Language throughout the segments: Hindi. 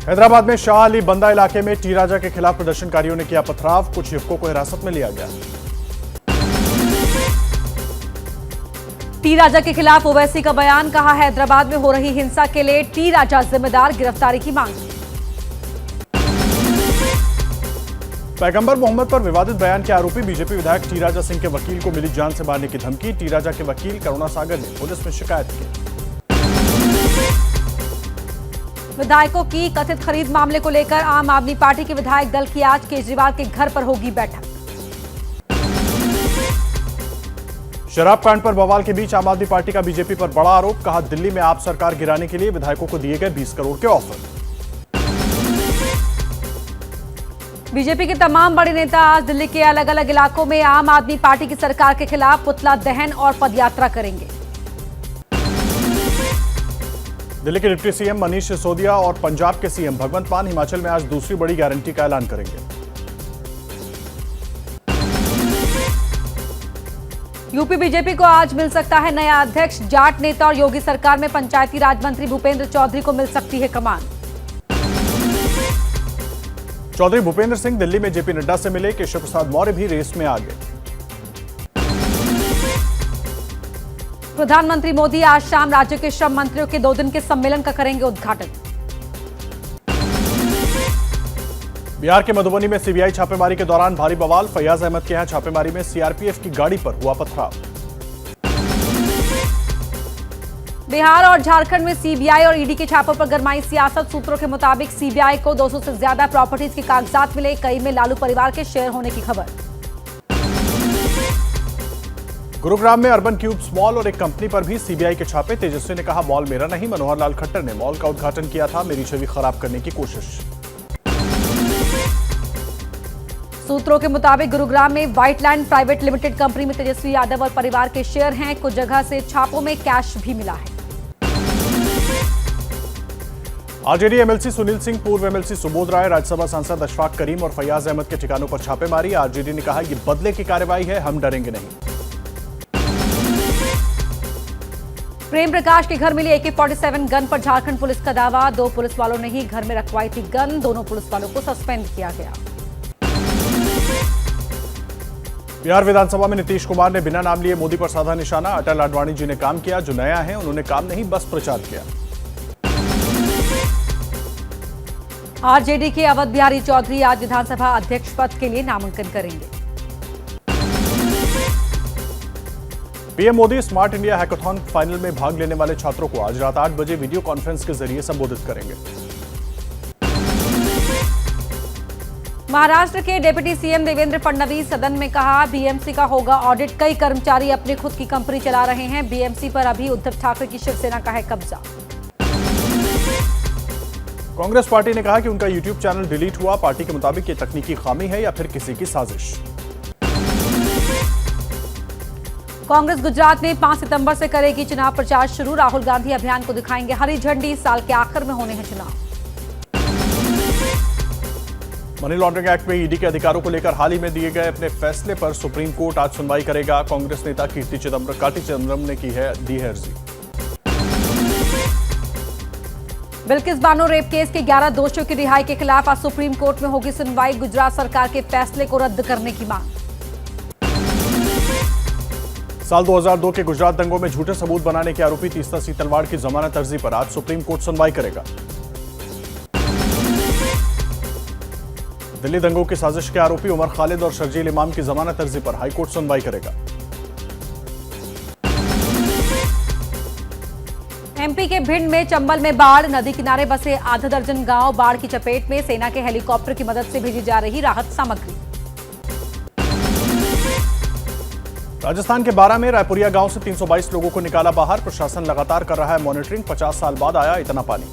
हैदराबाद में शाह अली बंदा इलाके में टी राजा के खिलाफ प्रदर्शनकारियों ने किया पथराव, कुछ युवकों को हिरासत में लिया गया। टी राजा के खिलाफ ओवैसी का बयान, कहा हैदराबाद में हो रही हिंसा के लिए टी राजा जिम्मेदार, गिरफ्तारी की मांग। पैगंबर मोहम्मद पर विवादित बयान के आरोपी बीजेपी विधायक टी राजा सिंह के वकील को मिली जान से मारने की धमकी, टी राजा के वकील करुणा सागर ने पुलिस में शिकायत की। विधायकों की कथित खरीद मामले को लेकर आम आदमी पार्टी के विधायक दल की आज केजरीवाल के घर पर होगी बैठक। शराब कांड पर बवाल के बीच आम आदमी पार्टी का बीजेपी पर बड़ा आरोप, कहा दिल्ली में आप सरकार गिराने के लिए विधायकों को दिए गए 20 करोड़ के ऑफर। बीजेपी के तमाम बड़े नेता आज दिल्ली के अलग अलग इलाकों में आम आदमी पार्टी की सरकार के खिलाफ पुतला दहन और पदयात्रा करेंगे। दिल्ली के डिप्टी सीएम मनीष सिसोदिया और पंजाब के सीएम भगवंत मान हिमाचल में आज दूसरी बड़ी गारंटी का ऐलान करेंगे। यूपी बीजेपी को आज मिल सकता है नया अध्यक्ष, जाट नेता और योगी सरकार में पंचायती राज मंत्री भूपेंद्र चौधरी को मिल सकती है कमान। चौधरी भूपेंद्र सिंह दिल्ली में जेपी नड्डा से मिले, केशव प्रसाद मौर्य भी रेस में आ गए। प्रधानमंत्री मोदी आज शाम राज्य के श्रम मंत्रियों के 2 दिन के सम्मेलन का करेंगे उद्घाटन। बिहार के मधुबनी में सीबीआई छापेमारी के दौरान भारी बवाल, फैयाज अहमद के यहां छापेमारी में सीआरपीएफ की गाड़ी पर हुआ पथराव। बिहार और झारखंड में सीबीआई और ईडी के छापों पर गरमाई सियासत, सूत्रों के मुताबिक सीबीआई को 200 से ज्यादा प्रॉपर्टीज के कागजात मिले, कई में लालू परिवार के शेयर होने की खबर। गुरुग्राम में अर्बन क्यूब्स मॉल और एक कंपनी पर भी सीबीआई के छापे, तेजस्वी ने कहा मॉल मेरा नहीं, मनोहर लाल खट्टर ने मॉल का उद्घाटन किया था, मेरी छवि खराब करने की कोशिश। सूत्रों के मुताबिक गुरुग्राम में व्हाइटलैंड प्राइवेट लिमिटेड कंपनी में तेजस्वी यादव और परिवार के शेयर हैं, कुछ जगह से छापों में कैश भी मिला है। आरजेडी एमएलसी सुनील सिंह, पूर्व एमएलसी सुबोध राय, राज्यसभा सांसद अशफाक करीम और फैयाज अहमद के ठिकानों पर छापेमारी, आरजेडी ने कहा यह बदले की कार्रवाई है, हम डरेंगे नहीं। प्रेम प्रकाश के घर मिली AK-47 गन पर झारखंड पुलिस का दावा, 2 पुलिस वालों ने ही घर में रखवाई थी गन, दोनों पुलिस वालों को सस्पेंड किया गया। बिहार विधानसभा में नीतीश कुमार ने बिना नाम लिए मोदी पर साधा निशाना, अटल आडवाणी जी ने काम किया, जो नया है उन्होंने काम नहीं बस प्रचार किया। आरजेडी के अवध बिहारी चौधरी आज विधानसभा अध्यक्ष पद के लिए नामांकन करेंगे। PM Modi smart India hackathon final में भाग लेने वाले छात्रों को आज रात 8 बजे वीडियो कॉन्फ्रेंस के जरिए संबोधित करेंगे। महाराष्ट्र के डिप्टी सीएम देवेंद्र फडणवीस सदन में कहा बीएमसी का होगा ऑडिट, कई कर्मचारी अपनी खुद की कंपनी चला रहे हैं, बीएमसी पर अभी उद्धव ठाकरे की शिवसेना का है कब्जा। कांग्रेस पार्टी ने कहा कि उनका यूट्यूब चैनल डिलीट हुआ, पार्टी के मुताबिक ये तकनीकी खामी है या फिर किसी की साजिश। कांग्रेस गुजरात में 5 सितंबर से करेगी चुनाव प्रचार शुरू, राहुल गांधी अभियान को दिखाएंगे हरी झंडी, साल के आखिर में होने हैं चुनाव। मनी लॉन्ड्रिंग एक्ट में ईडी के अधिकारों को लेकर हाल ही में दिए गए अपने फैसले पर सुप्रीम कोर्ट आज सुनवाई करेगा, कांग्रेस नेता कार्ति चिदंबरम ने दी है अर्जी। बिल्किस बानो रेप केस के 11 दोषियों की रिहाई के खिलाफ आज सुप्रीम कोर्ट में होगी सुनवाई, गुजरात सरकार के फैसले को रद्द करने की मांग। साल 2002 के गुजरात दंगों में झूठे सबूत बनाने के आरोपी तीस्ता सिंह तलवार की जमानत अर्जी पर आज सुप्रीम कोर्ट सुनवाई करेगा। दिल्ली दंगों की साजिश के आरोपी उमर खालिद और शर्जील इमाम की जमानत अर्जी पर हाईकोर्ट सुनवाई करेगा। एमपी के भिंड में चंबल में बाढ़, नदी किनारे बसे आधा दर्जन गांव बाढ़ की चपेट में, सेना के हेलीकॉप्टर की मदद से भेजी जा रही राहत सामग्री। राजस्थान के बारां में रायपुरिया गांव से 322 लोगों को निकाला बाहर, प्रशासन लगातार कर रहा है मॉनिटरिंग, 50 साल बाद आया इतना पानी।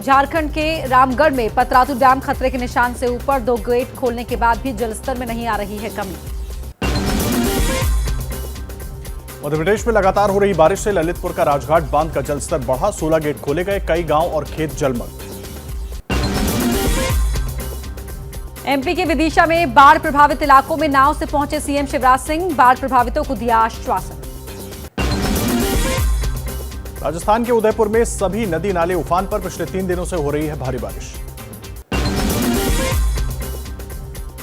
झारखंड के रामगढ़ में पतरातू डैम खतरे के निशान से ऊपर, 2 गेट खोलने के बाद भी जलस्तर में नहीं आ रही है कमी। मध्य प्रदेश में लगातार हो रही बारिश से ललितपुर का राजघाट बांध का जलस्तर बढ़ा, 16 गेट खोले गए, कई गांव और खेत जलमग्न। एमपी के विदिशा में बाढ़ प्रभावित इलाकों में नाव से पहुंचे सीएम शिवराज सिंह, बाढ़ प्रभावितों को दिया आश्वासन। राजस्थान के उदयपुर में सभी नदी नाले उफान पर। पिछले 3 दिनों से हो रही है भारी बारिश।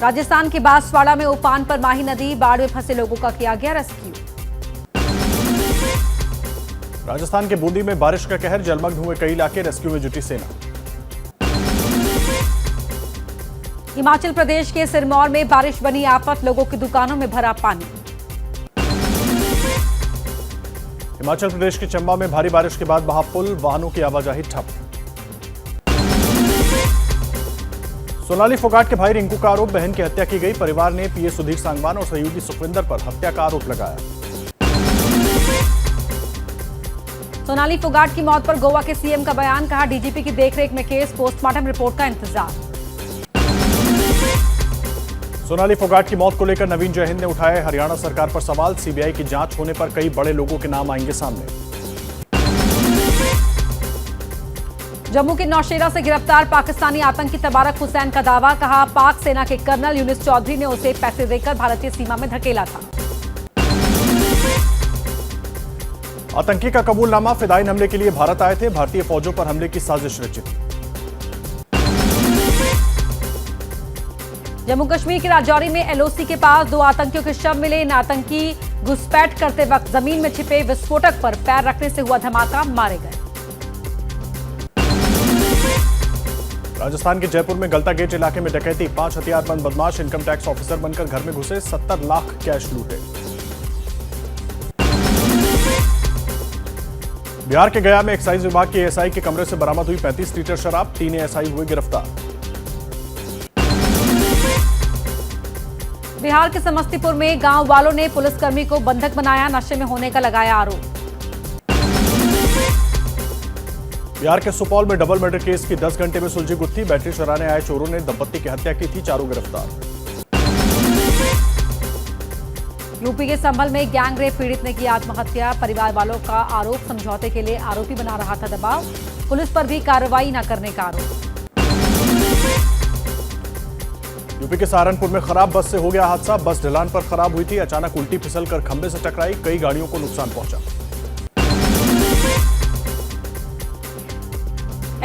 राजस्थान के बांसवाड़ा में उफान पर माही नदी, बाढ़ में फंसे लोगों का किया गया रेस्क्यू। राजस्थान के बूंदी में बारिश का कहर, जलमग्न हुए कई इलाके, रेस्क्यू में जुटी सेना। हिमाचल प्रदेश के सिरमौर में बारिश बनी आफत, लोगों की दुकानों में भरा पानी। हिमाचल प्रदेश के चंबा में भारी बारिश के बाद बहा पुल, वाहनों की आवाजाही ठप। सोनाली फोगाट के भाई रिंकू का आरोप, बहन की हत्या की गई। परिवार ने पीए सुधीर सांगवान और सहयोगी सुखविंदर पर हत्या का आरोप लगाया। सोनाली फोगाट की मौत पर गोवा के सीएम का बयान, कहा डीजीपी की देखरेख में केस, पोस्टमार्टम रिपोर्ट का इंतजार। सोनाली फोगाट की मौत को लेकर नवीन जयहिंद ने उठाए हरियाणा सरकार पर सवाल। सीबीआई की जांच होने पर कई बड़े लोगों के नाम आएंगे सामने। जम्मू के नौशेरा से गिरफ्तार पाकिस्तानी आतंकी तबारक हुसैन का दावा, कहा पाक सेना के कर्नल यूनिस चौधरी ने उसे पैसे देकर भारतीय सीमा में धकेला था। आतंकी का कबूलनामा, फिदायीन हमले के लिए भारत आए थे, भारतीय फौजों पर हमले की साजिश रची। जम्मू कश्मीर के राजौरी में एलओसी के पास 2 आतंकियों के शव मिले। इन आतंकी घुसपैठ करते वक्त जमीन में छिपे विस्फोटक पर पैर रखने से हुआ धमाका, मारे गए। राजस्थान के जयपुर में गलता गेट इलाके में डकैती, 5 हथियारबंद बदमाश इनकम टैक्स ऑफिसर बनकर घर में घुसे, 70 लाख कैश लूटे। बिहार के गया में एक्साइज विभाग के एएसआई के कमरे से बरामद हुई 35 लीटर शराब, 3 एएसआई हुए गिरफ्तार। बिहार के समस्तीपुर में गांव वालों ने पुलिसकर्मी को बंधक बनाया, नशे में होने का लगाया आरोप। बिहार के सुपौल में डबल मर्डर केस की 10 घंटे में सुलझी गुत्थी, बैटरी चुराने आए चोरों ने दंपत्ति की हत्या की थी, चारों गिरफ्तार। यूपी के संभल में गैंग रेप पीड़ित ने की आत्महत्या, परिवार वालों का आरोप समझौते के लिए आरोपी बना रहा था दबाव, पुलिस पर भी कार्रवाई न करने का आरोप। यूपी के सहारनपुर में खराब बस से हो गया हादसा, बस ढलान पर खराब हुई थी, अचानक उल्टी फिसलकर खंबे से टकराई, कई गाड़ियों को नुकसान पहुंचा।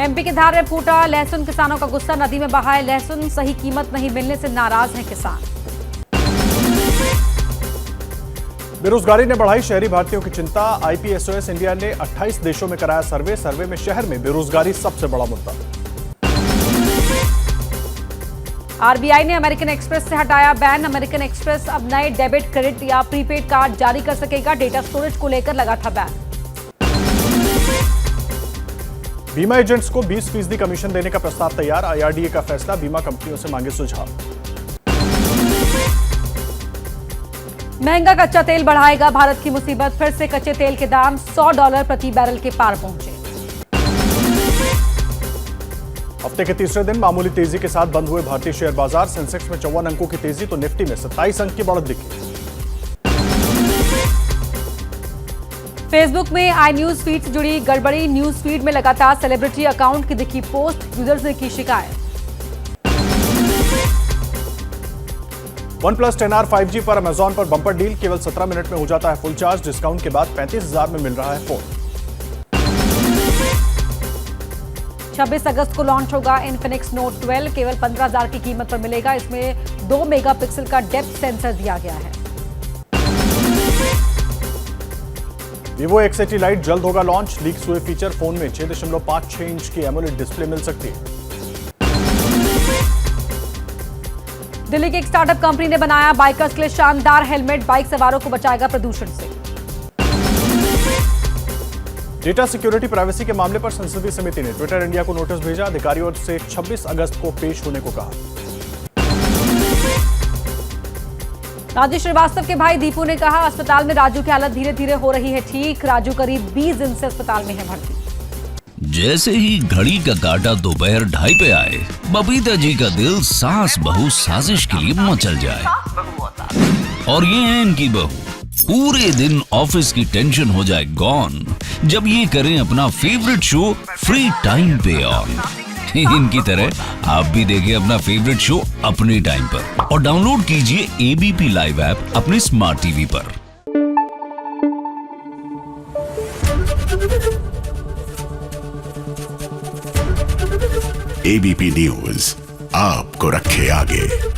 एमपी के धार में फूटा लहसुन, किसानों का गुस्सा, नदी में बहा है लहसुन, सही कीमत नहीं मिलने से नाराज हैं किसान। बेरोजगारी ने बढ़ाई शहरी भारतीयों की चिंता, आईपीएसओएस इंडिया ने 28 देशों में कराया सर्वे में शहर में बेरोजगारी सबसे बड़ा मुद्दा। आरबीआई ने अमेरिकन एक्सप्रेस से हटाया बैन, अमेरिकन एक्सप्रेस अब नए डेबिट, क्रेडिट या प्रीपेड कार्ड जारी कर सकेगा, डेटा स्टोरेज को लेकर लगा था बैन। बीमा एजेंट्स को 20% कमीशन देने का प्रस्ताव तैयार, आईआरडीए का फैसला, बीमा कंपनियों से मांगे सुझाव। महंगा कच्चा तेल बढ़ाएगा भारत की मुसीबत, फिर से कच्चे तेल के दाम $100 प्रति बैरल के पार पहुंचे। हफ्ते के तीसरे दिन मामूली तेजी के साथ बंद हुए भारतीय शेयर बाजार, सेंसेक्स में 54 अंकों की तेजी तो निफ्टी में 27 अंक की बढ़त दिखी। फेसबुक में आई न्यूज फीड से जुड़ी गड़बड़ी, न्यूज फीड में लगातार सेलिब्रिटी अकाउंट की दिखी पोस्ट, यूजर्स ने की शिकायत। OnePlus 10R 5G पर अमेजॉन पर बंपर डील, केवल 17 मिनट में हो जाता है फुल चार्ज, डिस्काउंट के बाद 35,000 में मिल रहा है फोन। 26 अगस्त को लॉन्च होगा इन्फिनिक्स नोट 12, केवल 15,000 की कीमत पर मिलेगा, इसमें 2 मेगापिक्सल का डेप्थ सेंसर दिया गया है। Vivo X80 Lite जल्द होगा लॉन्च, लीक्स हुए फीचर, फोन में 6.56 इंच की एमोलेड डिस्प्ले मिल सकती है। दिल्ली की एक स्टार्टअप कंपनी ने बनाया बाइकर्स के लिए शानदार हेलमेट, बाइक सवारों को बचाएगा प्रदूषण से। डेटा सिक्योरिटी प्राइवेसी के मामले पर संसदीय समिति ने ट्विटर इंडिया को नोटिस भेजा, अधिकारियों से 26 अगस्त को पेश होने को कहा। राजू श्रीवास्तव के भाई दीपू ने कहा, अस्पताल में राजू की हालत धीरे धीरे हो रही है ठीक, राजू करीब 20 दिन से अस्पताल में है भर्ती। जैसे ही घड़ी का काटा दोपहर 2:30 पे आए, बबीता जी का दिल सास बहू साजिश के लिए मचल जाए। और ये है इनकी बहू, पूरे दिन ऑफिस की टेंशन हो जाए गॉन जब ये करें अपना फेवरेट शो फ्री टाइम पे ऑन। इनकी तरह आप भी देखें अपना फेवरेट शो अपने टाइम पर और डाउनलोड कीजिए एबीपी लाइव ऐप अपने स्मार्ट टीवी पर। एबीपी न्यूज आपको रखे आगे।